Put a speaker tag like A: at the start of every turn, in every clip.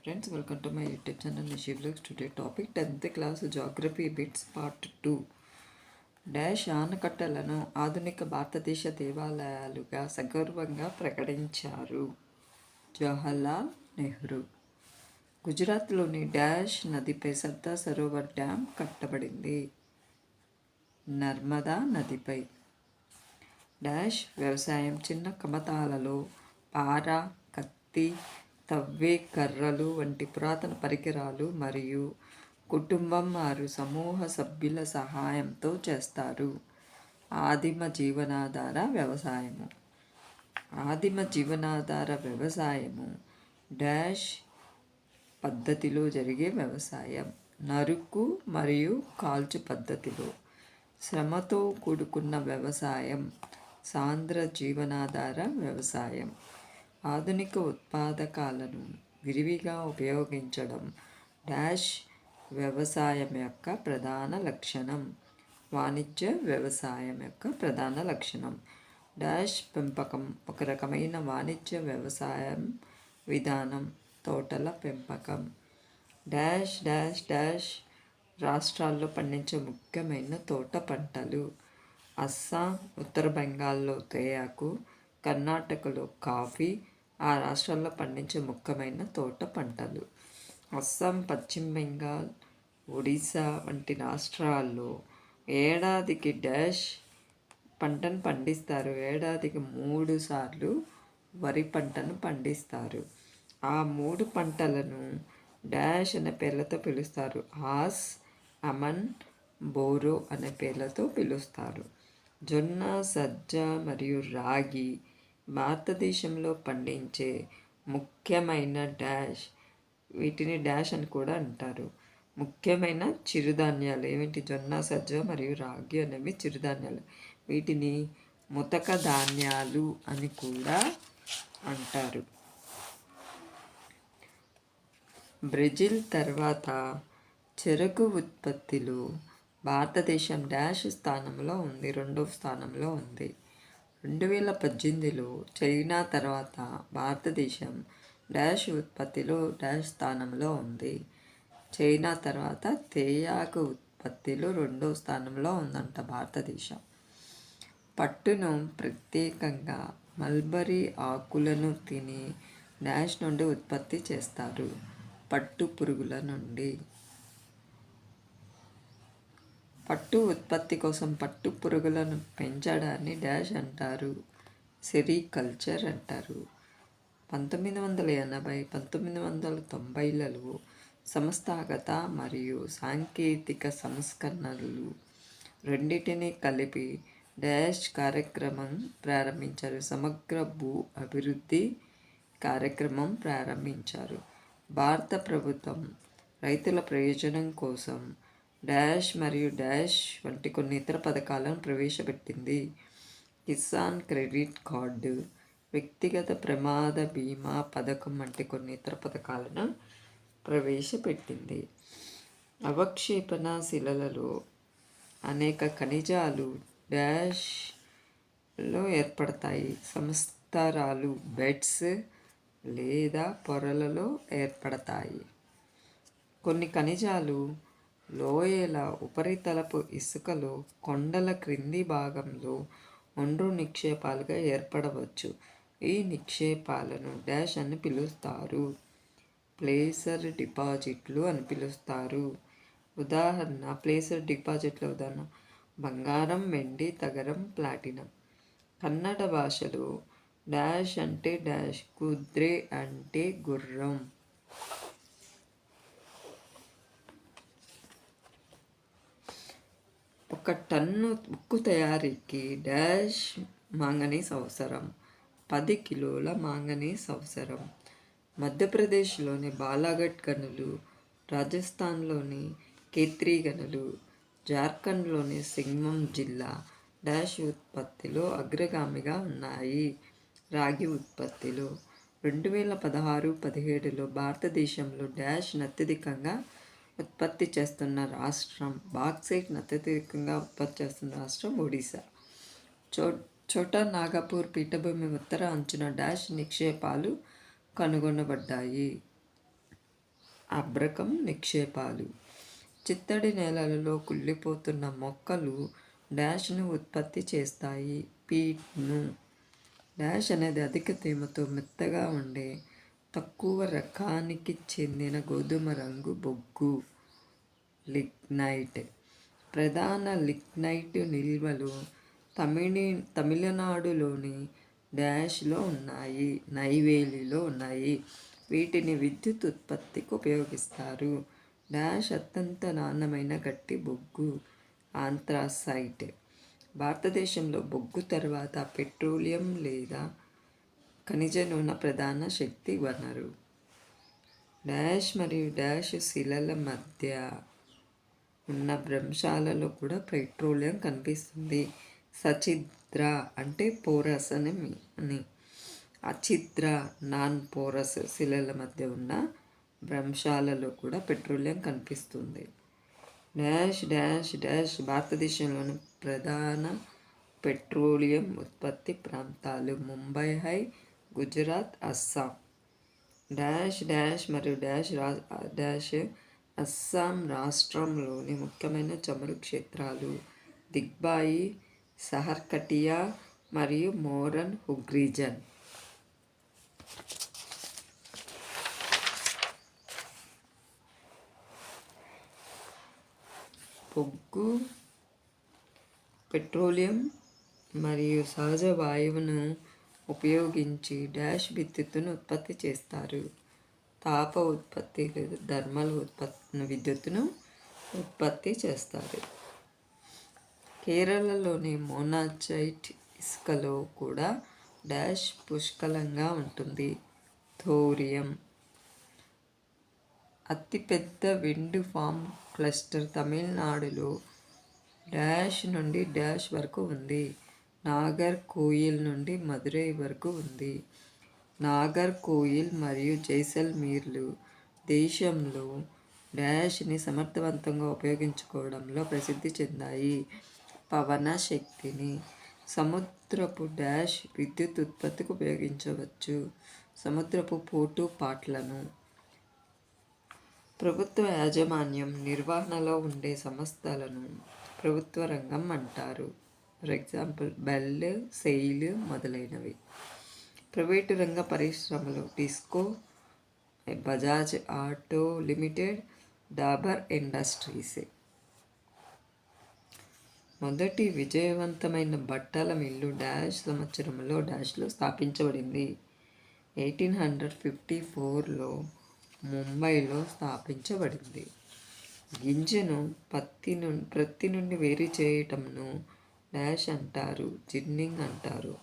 A: Friends, welcome to my YouTube channel Nishi Vlogs. Today topic 10th class Geography Bits Part 2. Dash ఆనకట్టలను ఆధునిక భారతదేశ దేవాలయాలుగా సగౌరవంగా ప్రకటించారు. జవహర్లాల్ నెహ్రూ. గుజరాత్లోని dash నదిపై సర్దార్ సరోవర్ డ్యామ్ కట్టబడింది. నర్మదా నదిపై. డాష్ వ్యవసాయం చిన్న కమతాలలో పార, కత్తి, తవ్వే కర్రలు వంటి పురాతన పరికరాలు మరియు కుటుంబం వారు సమూహ సభ్యుల సహాయంతో చేస్తారు. ఆదిమ జీవనాధార వ్యవసాయము. ఆదిమ జీవనాధార వ్యవసాయము డాష్ పద్ధతిలో జరిగే వ్యవసాయం. నరుకు మరియు కాల్చు పద్ధతిలో. శ్రమతో కూడుకున్న వ్యవసాయం. సాంద్ర జీవనాధార వ్యవసాయం. ఆధునిక ఉత్పాదకాలను విరివిగా ఉపయోగించడం డాష్ వ్యవసాయం యొక్క ప్రధాన లక్షణం. వాణిజ్య వ్యవసాయం యొక్క ప్రధాన లక్షణం. డాష్ పెంపకం ఒక రకమైన వాణిజ్య వ్యవసాయం విధానం. తోటల పెంపకం. డాష్ డాష్ డాష్ రాష్ట్రాల్లో పండించే ముఖ్యమైన తోట పంటలు. అస్సాం, ఉత్తర బెంగాల్లో తేయాకు, కర్ణాటకలో కాఫీ ఆ రాష్ట్రాల్లో పండించే ముఖ్యమైన తోట పంటలు. అస్సాం, పశ్చిమ బెంగాల్, ఒడిశా వంటి రాష్ట్రాల్లో ఏడాదికి డాష్ పంటను పండిస్తారు. ఏడాదికి 3 సార్లు వరి పంటను పండిస్తారు. ఆ 3 పంటలను డాష్ అనే పేర్లతో పిలుస్తారు. ఆస్, అమన్, బోరో అనే పేర్లతో పిలుస్తారు. జొన్న, సజ్జ మరియు రాగి భారతదేశంలో పండించే ముఖ్యమైన డాష్. వీటిని డాష్ అని కూడా అంటారు. ముఖ్యమైన చిరుధాన్యాలు ఏమిటి? జొన్న, సజ్జ మరియు రాగి అనేవి చిరుధాన్యాలు. వీటిని ముతక ధాన్యాలు అని కూడా అంటారు. బ్రెజిల్ తర్వాత చెరకు ఉత్పత్తిలో భారతదేశం డాష్ స్థానంలో ఉంది. 2వ స్థానంలో ఉంది. 2018లో చైనా తర్వాత భారతదేశం డాష్ ఉత్పత్తిలో డాష్ స్థానంలో ఉంది. చైనా తర్వాత తేయాకు ఉత్పత్తిలో 2వ స్థానంలో ఉందంట భారతదేశం. పట్టును ప్రత్యేకంగా మల్బరీ ఆకులను తిని డాష్ నుండి ఉత్పత్తి చేస్తారు. పట్టు పురుగుల నుండి. పట్టు ఉత్పత్తి కోసం పట్టు పురుగులను పెంచడాన్ని డాష్ అంటారు. సెరికల్చర్ అంటారు. 1980, 1990లలో సంస్థాగత మరియు సాంకేతిక సంస్కరణలు రెండింటినీ కలిపి డాష్ కార్యక్రమం ప్రారంభించారు. సమగ్ర భూ అభివృద్ధి కార్యక్రమం ప్రారంభించారు. భారత ప్రభుత్వం రైతుల ప్రయోజనం కోసం డాష్ మరియు డాష్ వంటి కొన్ని ఇతర పథకాలను ప్రవేశపెట్టింది. కిసాన్ క్రెడిట్ కార్డు, వ్యక్తిగత ప్రమాద బీమా పథకం వంటి కొన్ని ఇతర పథకాలను ప్రవేశపెట్టింది. అవక్షేపణ శిలలలో అనేక ఖనిజాలు డాష్లో ఏర్పడతాయి. సంస్తరాలు బెడ్స్ లేదా పొరలలో ఏర్పడతాయి. కొన్ని ఖనిజాలు లోయల ఉపరితలపు ఇసుకలో, కొండల క్రింది భాగంలో ఒండ్రు నిక్షేపాలుగా ఏర్పడవచ్చు. ఈ నిక్షేపాలను డాష్ అని పిలుస్తారు. ప్లేసర్ డిపాజిట్లు అని పిలుస్తారు. ఉదాహరణ ప్లేసర్ డిపాజిట్ల ఉదాహరణ బంగారం, వెండి, తగరం, ప్లాటినం. కన్నడ భాషలో డాష్ అంటే డాష్. కుద్రే అంటే గుర్రం. ఒక టన్ను ఉక్కు తయారీకి డాష్ మాంగనీస్ అవసరం. 10 కిలోల మాంగనీస్ అవసరం. మధ్యప్రదేశ్లోని బాలాఘట్ గనులు, రాజస్థాన్లోని ఖేత్రి గనులు, జార్ఖండ్లోని సింగ్భూమ్ జిల్లా డాష్ ఉత్పత్తిలో అగ్రగామిగా ఉన్నాయి. రాగి ఉత్పత్తిలో 2016-17లో భారతదేశంలో డాష్ అత్యధికంగా ఉత్పత్తి చేస్తున్న రాష్ట్రం. బాక్సైట్ను అత్యధికంగా ఉత్పత్తి చేస్తున్న రాష్ట్రం ఒడిశా. ఛోటా నాగపూర్ పీఠభూమి ఉత్తర అంచున డాష్ నిక్షేపాలు కనుగొనబడ్డాయి. అబ్రకం నిక్షేపాలు. చిత్తడి నేలలలో కుళ్ళిపోతున్న మొక్కలు డాష్ను ఉత్పత్తి చేస్తాయి. పీట్ను. డాష్ అనేది అధిక తేమతో మెత్తగా ఉండే తక్కువ రకానికి చెందిన గోధుమ రంగు బొగ్గు. లిగ్నైట్. ప్రధాన లిగ్నైట్ నిల్వలు తమిళనాడులోని డాష్లో ఉన్నాయి, నైవేలిలో ఉన్నాయి. వీటిని విద్యుత్ ఉత్పత్తికి ఉపయోగిస్తారు. డాష్ అత్యంత నాణ్యమైన గట్టి బొగ్గు. ఆంథ్రాసైట్. భారతదేశంలో బొగ్గు తర్వాత పెట్రోలియం లేదా ఖనిజ నూనె ప్రధాన శక్తి వనరు. డాష్ మరియు డాష్ శిలల మధ్య ఉన్న భ్రంశాలలో కూడా పెట్రోలియం కనిపిస్తుంది. సఛిద్ర అంటే పోరస్ అని. అఛిద్ర నాన్ పోరస్ శిలల మధ్య ఉన్న భ్రంశాలలో కూడా పెట్రోలియం కనిపిస్తుంది. డాష్ డాష్ డాష్ భారతదేశంలోని ప్రధాన పెట్రోలియం ఉత్పత్తి ప్రాంతాలు Mumbai high, Gujarat, Assam. Dash dash మరియు డాష్ డాష్ అస్సాం రాష్ట్రంలోని ముఖ్యమైన చమురు క్షేత్రాలు దిగ్బాయి, సహర్కటియా మరియు మోరన్ హుగ్రీజన్. బొగ్గు, పెట్రోలియం మరియు సహజ వాయువును ఉపయోగించి డాష్ విద్యుత్తును ఉత్పత్తి చేస్తారు. తాప ఉత్పత్తి లేదా థర్మల్ విద్యుత్తును ఉత్పత్తి చేస్తారు. కేరళలోని మోనాజైట్ ఇసుకలో కూడా డాష్ పుష్కలంగా ఉంటుంది. థోరియం. అతిపెద్ద విండ్ ఫార్మ్ క్లస్టర్ తమిళనాడులో డాష్ నుండి డాష్ వరకు ఉంది. నాగర్ కోయిల్ నుండి మదురై వరకు ఉంది. నాగర్ కోయిల్ మరియు జైసల్మీర్లు దేశంలో డాష్ని సమర్థవంతంగా ఉపయోగించుకోవడంలో ప్రసిద్ధి చెందాయి. పవన శక్తిని. సముద్రపు డాష్ విద్యుత్ ఉత్పత్తికి ఉపయోగించవచ్చు. సముద్రపు పోటు పాట్లను. ప్రభుత్వ యాజమాన్యం నిర్వహణలో ఉండే సంస్థలను ప్రభుత్వ రంగం అంటారు. ఫర్ ఎగ్జాంపుల్ బెల్, సెయిల్ మొదలైనవి. ప్రైవేటు రంగ పరిశ్రమలు TISCO, Bajaj auto limited, Dabur industries. మొదటి విజయవంతమైన బట్టల మిల్లు డాష్ సంవత్సరంలో డాష్లో స్థాపించబడింది. 1854లో ముంబైలో స్థాపించబడింది. గింజను ప్రత్తి నుండి వేరు చేయటంను డాష్ అంటారు, జిన్నింగ్ అంటారు.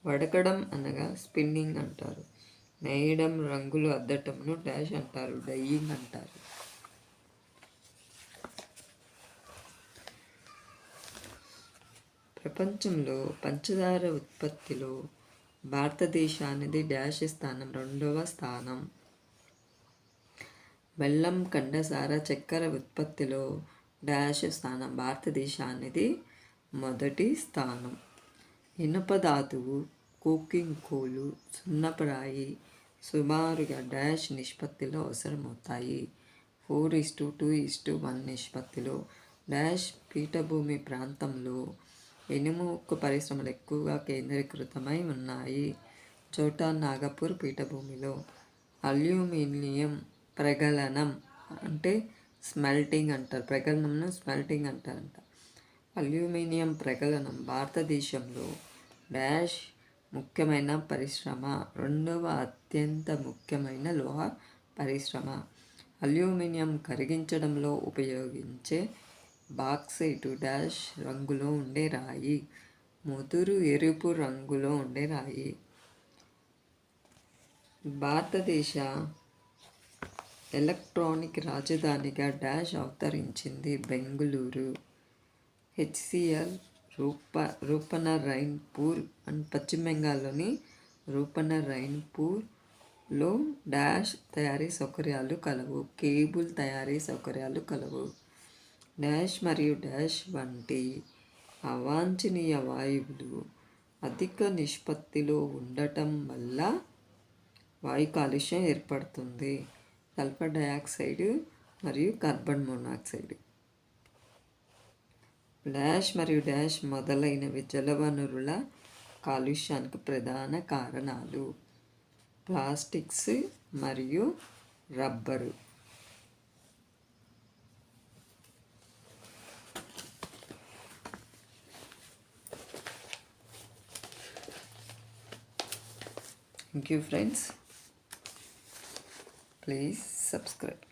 A: వడకడం అనగా స్పిన్నింగ్ అంటారు. నేయడం, రంగులు అద్దటంను డాష్ అంటారు, డైయింగ్ అంటారు. ప్రపంచంలో పంచదార ఉత్పత్తిలో భారతదేశానిది డాష్ స్థానం 2వ స్థానం. బెల్లం, కండసార, చక్కెర ఉత్పత్తిలో డాష్ స్థానం భారతదేశానిది మొదటి స్థానం. ఇనుప ధాతువు, కోకింగ్ కోలు, సున్నపురాయి సుమారుగా డాష్ నిష్పత్తిలో అవసరమవుతాయి. 4:2:1 నిష్పత్తిలో. డాష్ పీఠభూమి ప్రాంతంలో ఇనుము ఉక్కు పరిశ్రమలు ఎక్కువగా కేంద్రీకృతమై ఉన్నాయి. చోటా నాగపూర్ పీఠభూమిలో. అల్యూమినియం ప్రగలనం అంటే స్మెల్టింగ్ అంటారు. ప్రగలనంను స్మెల్టింగ్ అంటారంట. అల్యూమినియం ప్రగలనం భారతదేశంలో డాష్ ముఖ్యమైన పరిశ్రమ, 2వ అత్యంత ముఖ్యమైన లోహ పరిశ్రమ. అల్యూమినియం కరిగించడంలో ఉపయోగించే బాక్సైటు డాష్ రంగులో ఉండే రాయి, ముదురు ఎరుపు రంగులో ఉండే రాయి. భారతదేశ ఎలక్ట్రానిక్ రాజధానిగా డాష్ అవతరించింది. బెంగుళూరు. హెచ్సిఎల్ రూపనరైన్పూర్ అండ్ పశ్చిమ బెంగాల్లోని రూపనరైన్పూర్లో డాష్ తయారీ సౌకర్యాలు కలవు. కేబుల్ తయారీ సౌకర్యాలు కలవు. డాష్ మరియు డాష్ వంటి అవాంఛనీయ వాయువులు అధిక నిష్పత్తిలో ఉండటం వల్ల వాయు కాలుష్యం ఏర్పడుతుంది. సల్ఫర్ డయాక్సైడ్ మరియు కార్బన్ మోనాక్సైడ్. డాష్ మరియు డాష్ మొదలైనవి జలవనరుల కాలుష్యానికి ప్రధాన కారణాలు. ప్లాస్టిక్స్ మరియు rubber. Thank you friends. Please subscribe.